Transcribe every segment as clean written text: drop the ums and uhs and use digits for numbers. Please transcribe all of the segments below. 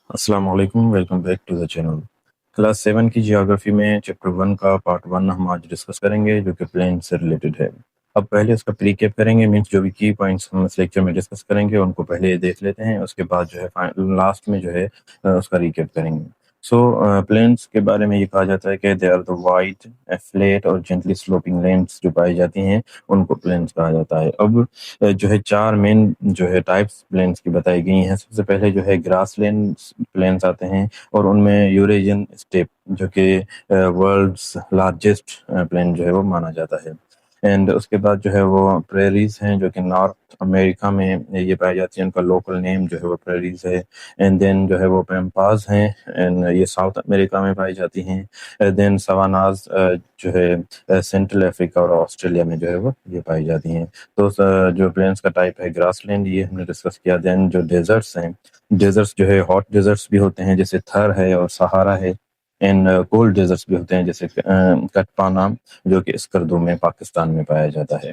السلام علیکم، welcome back to the channel. Class 7 کی جیوگرافی میں چیپٹر 1 کا پارٹ 1 ہم آج ڈسکس کریں گے، جو کہ پلین سے ریلیٹڈ ہے۔ اب پہلے اس کا پری کیپ کریں گے، مینس جو بھی کی پوائنٹس ہم اس لیکچر میں ڈسکس کریں گے ان کو پہلے دیکھ لیتے ہیں، اس کے بعد جو ہے لاسٹ میں جو ہے اس کا ریکیپ کریں گے۔ سو پلینس کے بارے میں یہ کہا جاتا ہے کہ they are the wide flat اور جینٹلی سلوپنگ لینڈس جو پائی جاتی ہیں ان کو پلینس کہا جاتا ہے۔ اب جو ہے 4 مین جو ہے ٹائپس پلینس کی بتائی گئی ہیں۔ سب سے پہلے جو ہے گراس لینڈ پلینس آتے ہیں، اور ان میں یوریجین اسٹیپ جو کہ ورلڈس لارجسٹ پلین جو ہے وہ مانا جاتا ہے۔ اینڈ اس کے بعد جو ہے وہ پریریز ہیں جو کہ نارتھ امریکہ میں یہ پائی جاتی ہیں، ان کا لوکل نیم جو ہے وہ پریریز ہے۔ اینڈ دین جو ہے وہ پیمپاز ہیں، اینڈ یہ ساؤتھ امریکہ میں پائی جاتی ہیں۔ دین سواناز جو ہے سینٹرل افریقہ اور آسٹریلیا میں جو ہے وہ یہ پائی جاتی ہیں۔ تو جو پلینس کا ٹائپ ہے گراس لینڈ، یہ ہم نے ڈسکس کیا۔ دین جو ڈیزرٹس ہیں، ڈیزرٹس جو ہے ہاٹ ڈیزرٹس بھی ہوتے ہیں جیسے تھر ہے اور سہارا ہے، اینڈ کولڈ ڈیزرٹس بھی ہوتے ہیں جیسے کٹپانا جو کہ اسکردو میں پاکستان میں پایا جاتا ہے۔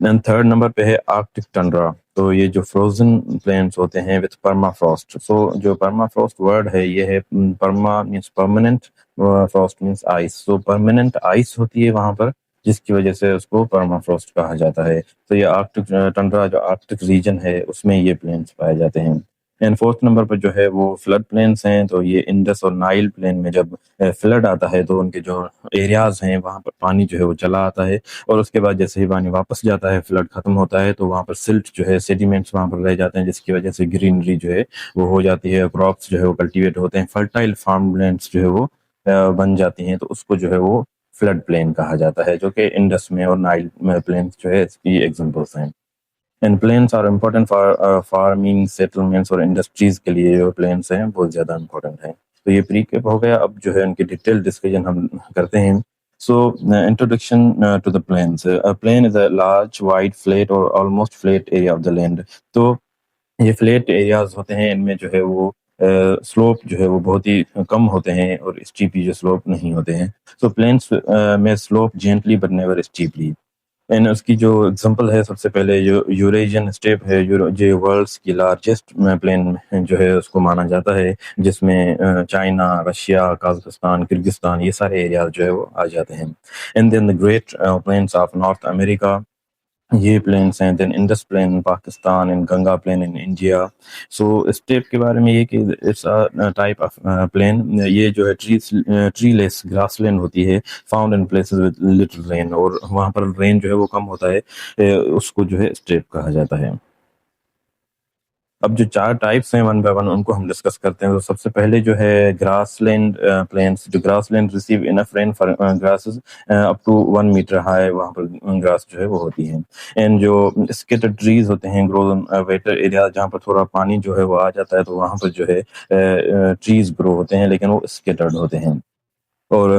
دین تھرڈ نمبر پہ ہے آرکٹک ٹنڈرا۔ تو یہ جو فروزن پلینس ہوتے ہیں وتھ پرما فراسٹ۔ سو جو پرما فراسٹ ورڈ ہے یہ ہے perma means permanent, frost means ice. So permanent ice ہوتی ہے وہاں پر، جس کی وجہ سے اس کو پرما فراسٹ کہا جاتا ہے۔ تو یہ آرکٹک ٹنڈرا جو آرکٹک ریجن ہے اس میں یہ پلینس پائے جاتے ہیں۔ اینڈ فورتھ نمبر پر جو ہے وہ فلڈ پلینس ہیں۔ تو یہ انڈس اور نائل پلین میں جب فلڈ آتا ہے تو ان کے جو ایریاز ہیں وہاں پر پانی جو ہے وہ چلا آتا ہے، اور اس کے بعد جیسے ہی پانی واپس جاتا ہے، فلڈ ختم ہوتا ہے، تو وہاں پر سلٹ جو ہے سیڈیمنٹس وہاں پر رہ جاتے ہیں، جس کی وجہ سے گرینری جو ہے وہ ہو جاتی ہے، کراپس جو ہے وہ کلٹیویٹ ہوتے ہیں، فرٹائل فارم لینڈس جو ہے وہ بن جاتی ہیں۔ تو اس کو جو ہے وہ فلڈ پلین کہا جاتا ہے، جو کہ انڈس میں اور نائل میں پلینس جو ہے اس کی ایگزامپلس ہیں۔ And plains are important for farming settlements اور انڈسٹریز کے لیے جو پلینس ہیں بہت زیادہ امپورٹنٹ ہیں۔ تو یہ پری کیپ ہو گیا، اب جو ہے ان کی ڈیٹیل ڈسکشن ہم کرتے ہیں۔ So, introduction to the plains. A plain is a large, wide, flat or almost flat area of the land. تو یہ فلیٹ ایریاز ہوتے ہیں، ان میں جو ہے وہ سلوپ جو ہے وہ بہت ہی کم ہوتے ہیں، اور اسٹیپی جو سلوپ نہیں ہوتے ہیں۔ سو پلینس میں slope gently but never steeply. And اس کی جو اگزامپل ہے، سب سے پہلے جو یوریجین اسٹیپ ہے، جو ورلڈس کی لارجسٹ پلین جو ہے اس کو مانا جاتا ہے، جس میں چائنا، رشیا، قازقستان، کرگستان یہ سارے ایریاز جو ہے وہ آ جاتے ہیں۔ And then the great plains of North America, یہ پلینس ہیں۔ Then Indus plain Pakistan, and Ganga plain in India. So steppe کے بارے میں یہ کہ اٹس ٹائپ آف پلین، یہ جو ہے ٹری لیس گراس لینڈ ہوتی ہے، found in places with little rain, اور وہاں پر رین جو ہے وہ کم ہوتا ہے، اس کو جو ہے اسٹیپ کہا جاتا ہے۔ اب جو 4 ٹائپس ہیں ون بائی ون ان کو ہم ڈسکس کرتے ہیں۔ تو سب سے پہلے جو ہے گراس لینڈ پلینس، جو grassland receive enough rain for grasses up to 1 metre high, وہاں پر گراس جو ہے وہ ہوتی ہیں۔ اینڈ جو اسکیٹر ٹریز ہوتے ہیں، گرو ویٹر ایریا، جہاں پر تھوڑا پانی جو ہے وہ آ جاتا ہے، تو وہاں پر جو ہے ٹریز گرو ہوتے ہیں، لیکن وہ اسکیٹرڈ ہوتے ہیں۔ اور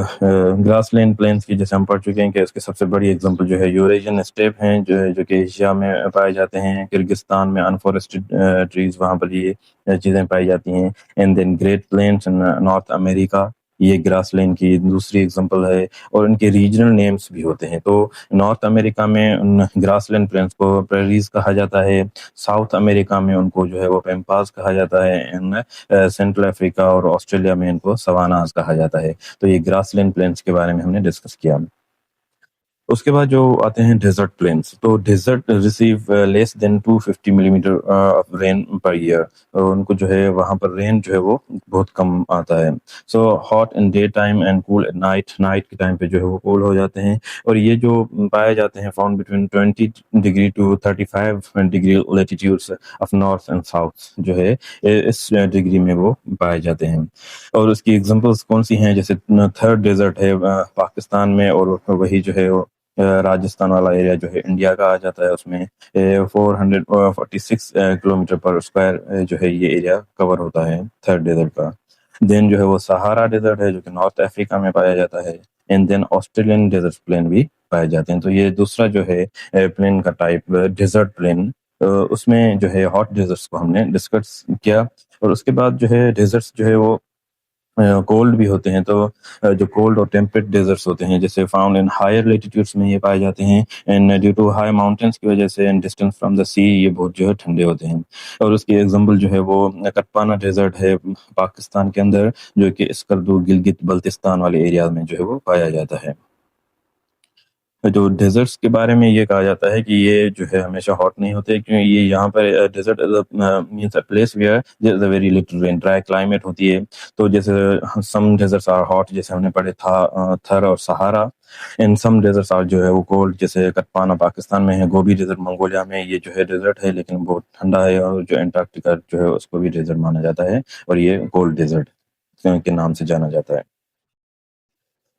گراس لینڈ پلینس کی جیسے ہم پڑھ چکے ہیں کہ اس کی سب سے بڑی ایگزامپل جو ہے یوریجین اسٹیپ ہیں، جو کہ ایشیا میں پائے جاتے ہیں۔ کرگستان میں انفارسٹڈ ٹریز، وہاں پر یہ چیزیں پائی جاتی ہیں۔ And then great plains in North America, یہ گراس لینڈ کی دوسری ایگزامپل ہے، اور ان کے ریجنل نیمز بھی ہوتے ہیں۔ تو نارتھ امریکہ میں ان گراس لینڈ پلینس کو پریریز کہا جاتا ہے، ساؤتھ امریکہ میں ان کو جو ہے وہ پیمپاز کہا جاتا ہے، سینٹرل افریقہ اور آسٹریلیا میں ان کو سواناز کہا جاتا ہے۔ تو یہ گراس لینڈ پلینس کے بارے میں ہم نے ڈسکس کیا۔ اس کے بعد جو آتے ہیں ڈیزرٹ پلینس، تو desert receive less than 250 millimetre of rain per year, ان کو جو ہے وہاں پر رین جو ہے وہ بہت کم آتا ہے۔ So hot in day time and cool at night, night کے ٹائم پہ جو ہے وہ کول ہو جاتے ہیں، اور یہ جو پائے جاتے ہیں found between 20 degree to 35 degree latitudes of north and south, جو ہے اس ڈگری میں وہ پائے جاتے ہیں۔ اور اس کی ایگزامپلس کون سی ہیں، جیسے تھرڈ ڈیزرٹ ہے پاکستان میں، اور وہی جو ہے راجستھان والا ایریا جو ہے انڈیا کا آ جاتا ہے، اس میں 446 کلومیٹر پر اسکوائر جو ہے یہ ایریا کور ہوتا ہے تھرڈ ڈیزرٹ کا۔ دین جو ہے وہ سہارا ڈیزرٹ ہے، جو کہ نارتھ افریقہ میں پایا جاتا ہے۔ And then Australian desert plain بھی پائے جاتے ہیں۔ تو یہ دوسرا جو ہے پلین کا ٹائپ ڈیزرٹ پلین، اس میں جو ہے ہاٹ ڈیزرٹس کو ہم نے ڈسکس کیا۔ اور اس کے بعد جو ہے ڈیزرٹس جو ہے وہ کولڈ بھی ہوتے ہیں، تو جو کولڈ اور ٹیمپریٹ ڈیزرٹس ہوتے ہیں جیسے فاؤنڈ ان ہائر لیٹیٹیوڈس میں یہ پائے جاتے ہیں، and due to high mountains کی وجہ سے and distance from the sea یہ بہت جو ہے ٹھنڈے ہوتے ہیں. اور اس کی ایگزامپل جو ہے وہ کٹپانا ڈیزرٹ ہے پاکستان کے اندر، جو کہ اسکردو گلگت بلتستان والے ایریا میں جو ہے وہ پایا جاتا ہے. جو ڈیزرٹس کے بارے میں یہ کہا جاتا ہے کہ یہ جو ہے ہمیشہ ہاٹ نہیں ہوتے، کیونکہ یہ یہاں پر desert means a place where there is a very little rain, dry climate ہوتی ہے. تو جیسے سم ڈیزرٹس آر ہاٹ، جیسے ہم نے پڑھے تھا تھر اور سہارا، ان سم ڈیزرٹس آر جو ہے وہ کولڈ، جیسے کٹپانا پاکستان میں ہے، گوبی ڈیزرٹ منگولیا میں، یہ جو ہے ڈیزرٹ ہے لیکن بہت ٹھنڈا ہے، اور جو انٹارکٹیکا جو ہے اس کو بھی ڈیزرٹ مانا جاتا ہے، اور یہ کولڈ ڈیزرٹ کے نام سے جانا جاتا ہے.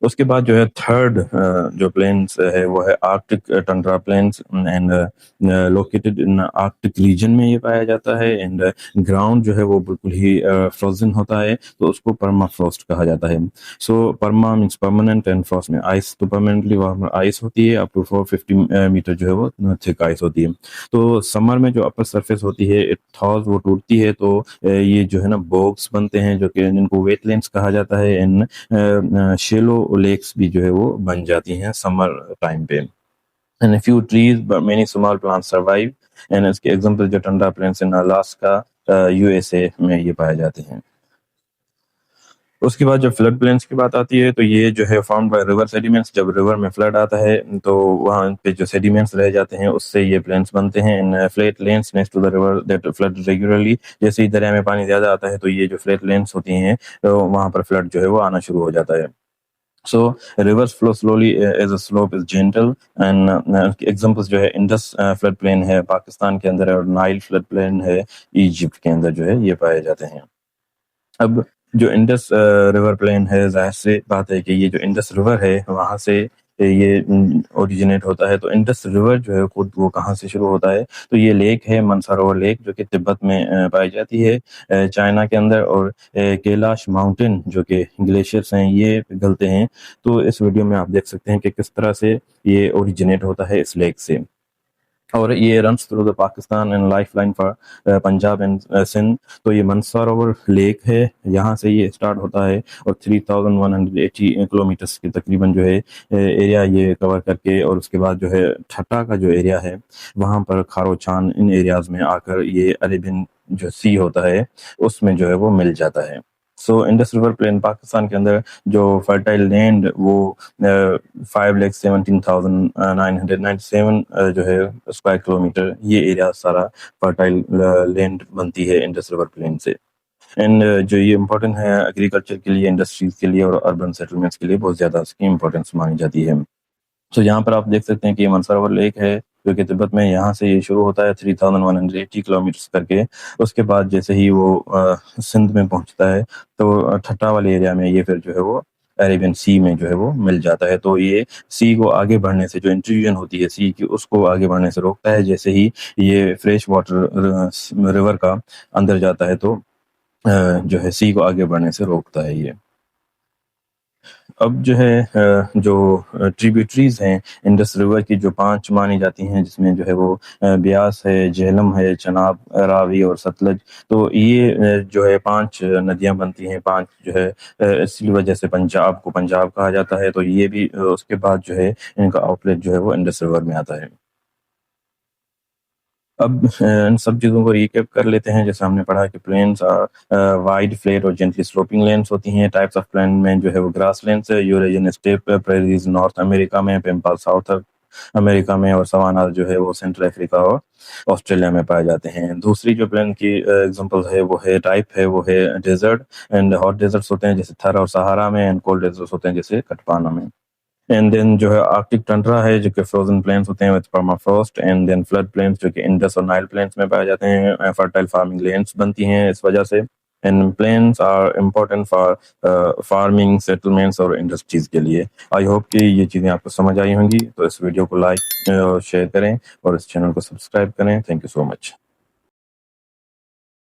اس کے بعد جو ہے تھرڈ جو پلینس ہے وہ ہے Arctic tundra plains, and located in Arctic region میں یہ پایا جاتا ہے، اینڈ گراؤنڈ جو ہے وہ بالکل ہی فروزن ہوتا ہے، تو اس کو پرما فروسٹ کہا جاتا ہے. سو پرما مینس پرماننٹ، اینڈ فروسٹ میں آئس، تو پرماننٹلی وہاں آئس ہوتی ہے، اپ ٹو 450 میٹر جو ہے وہ تھک آئس ہوتی ہے. تو سمر میں جو اپر سرفیس ہوتی ہے اٹ تھاز، وہ ٹوٹتی ہے، تو یہ جو ہے نا بوگس بنتے ہیں جو کہ جن کو ویٹ لینڈس کہا جاتا ہے، شیلو لیکس بھی جو ہے وہ بن جاتی ہیں سمر ٹائم پہ. And a few trees but many small plants survive. And اس کے ایگزامپل جو ٹنڈا پلانٹس ان الاسکا USA میں یہ پائے جاتے ہیں. اس کے بعد جب فلڈ پلینس کی بات آتی ہے تو یہ جو ہے فارمڈ بائی ریور سیڈیمنٹس، جب ریور میں فلڈ آتا ہے تو وہاں پہ جو سیڈیمنٹس رہ جاتے ہیں اس سے یہ پلینس بنتے ہیں. In flat lands next to the river that flood regularly, جیسے ہی دریا میں پانی زیادہ آتا ہے تو یہ جو فلیٹ لینس ہوتی ہیں وہاں پر فلڈ جو ہے وہ آنا شروع ہو جاتا ہے. So rivers flow slowly as the slope is gentle, and examples جو ہے انڈس فلڈ پلین ہے پاکستان کے اندر، اور نائل فلڈ پلین ہے ایجپٹ کے اندر جو ہے یہ پائے جاتے ہیں. اب جو انڈس ریور پلین ہے، ظاہر سے بات ہے کہ یہ جو انڈس ریور ہے وہاں سے یہ اوریجنیٹ ہوتا ہے. تو انڈس ریور جو ہے خود وہ کہاں سے شروع ہوتا ہے، تو یہ لیک ہے منساروور لیک، جو کہ تبت میں پائی جاتی ہے چائنا کے اندر، اور کیلاش ماؤنٹین جو کہ گلیشیئرس ہیں یہ پگھلتے ہیں. تو اس ویڈیو میں آپ دیکھ سکتے ہیں کہ کس طرح سے یہ اوریجنیٹ ہوتا ہے اس لیک سے، اور یہ runs through the Pakistan and life line for Punjab and Sindh. تو یہ منساروور لیک ہے، یہاں سے یہ اسٹارٹ ہوتا ہے، اور 3180 کلومیٹرس کے تقریباً جو ہے ایریا یہ کور کر کے، اور اس کے بعد جو ہے ٹھٹا کا جو ایریا ہے وہاں پر کھارو چان ان ایریاز میں آ کر یہ عربین جو سی ہوتا ہے اس میں جو ہے وہ مل جاتا ہے. سو انڈس ریور پلین پاکستان کے اندر جو فرٹائل لینڈ وہ 5,17,997 جو ہے اسکوائر کلومیٹر، یہ ایریا سارا فرٹائل لینڈ بنتی ہے انڈس ریور پلین سے. اینڈ جو یہ امپورٹنٹ ہے ایگریکلچر کے لیے، انڈسٹریز کے لیے، اور اربن سیٹلمنٹس کے لیے بہت زیادہ اس کی امپورٹنس مانی جاتی ہے. سو یہاں پر آپ دیکھ سکتے ہیں کہ یہ منساروور لیک ہے جو کہ تبت میں، یہاں سے یہ شروع ہوتا ہے 3180 کلومیٹرز کر کے. اس کے بعد جیسے ہی وہ سندھ میں پہنچتا ہے تو ٹھٹا والے ایریا میں یہ پھر جو ہے وہ عربین سی میں جو ہے وہ مل جاتا ہے. تو یہ سی کو آگے بڑھنے سے، جو انٹرویژن ہوتی ہے سی کی، اس کو آگے بڑھنے سے روکتا ہے. جیسے ہی یہ فریش واٹر ریور کا اندر جاتا ہے تو جو ہے سی کو آگے بڑھنے سے روکتا ہے یہ. اب جو ہے جو ٹریبیوٹریز ہیں انڈس ریور کی، جو 5 مانی جاتی ہیں، جس میں جو ہے وہ بیاس ہے، جہلم ہے، چناب، راوی اور ستلج. تو یہ جو ہے 5 ندیاں بنتی ہیں، 5 جو ہے اسی وجہ سے پنجاب کو پنجاب کہا جاتا ہے. تو یہ بھی اس کے بعد جو ہے ان کا آؤٹ لیٹ جو ہے وہ انڈس ریور میں آتا ہے. اب ان سب چیزوں کو ریکیپ کر لیتے ہیں. جیسے ہم نے پڑھا کہ پلینس وائڈ فلیٹ اور جینٹلی سلوپنگ لینڈس ہوتی ہیں. ٹائپس آف پلین میں جو ہے وہ گراس لینڈس ہے، یوریجن اسٹیپ پریریز نارتھ امریکہ میں، پیمپال ساؤتھ امریکہ میں، اور سوانا جو ہے وہ سینٹرل افریقہ اور آسٹریلیا میں پائے جاتے ہیں. دوسری جو پلین کی ایگزامپل ہے وہ ہے ٹائپ ہے وہ ہے ڈیزرٹ اینڈ ہاٹ ڈیزرٹس ہوتے ہیں جیسے تھر اور سہارا میں، اینڈ کولڈ ڈیزرٹس ہوتے ہیں جیسے کٹپانا میں. اینڈ دین جو ہے آرکٹک ٹنڈرا ہے جو کہ فروزن پلینس ہوتے ہیں with permafrost. And then flood plains جو کہ انڈس اور نائل پلینس میں پائے جاتے ہیں، فرٹائل فارمنگ لینڈس بنتی ہیں اس وجہ سے. And plains are important for farming, settlements اور انڈسٹریز کے لیے. آئی ہوپ کہ یہ چیزیں آپ کو سمجھ آئی ہوں گی. تو اس ویڈیو کو لائک اور شیئر کریں، اور اس چینل کو سبسکرائب کریں. Thank you so much.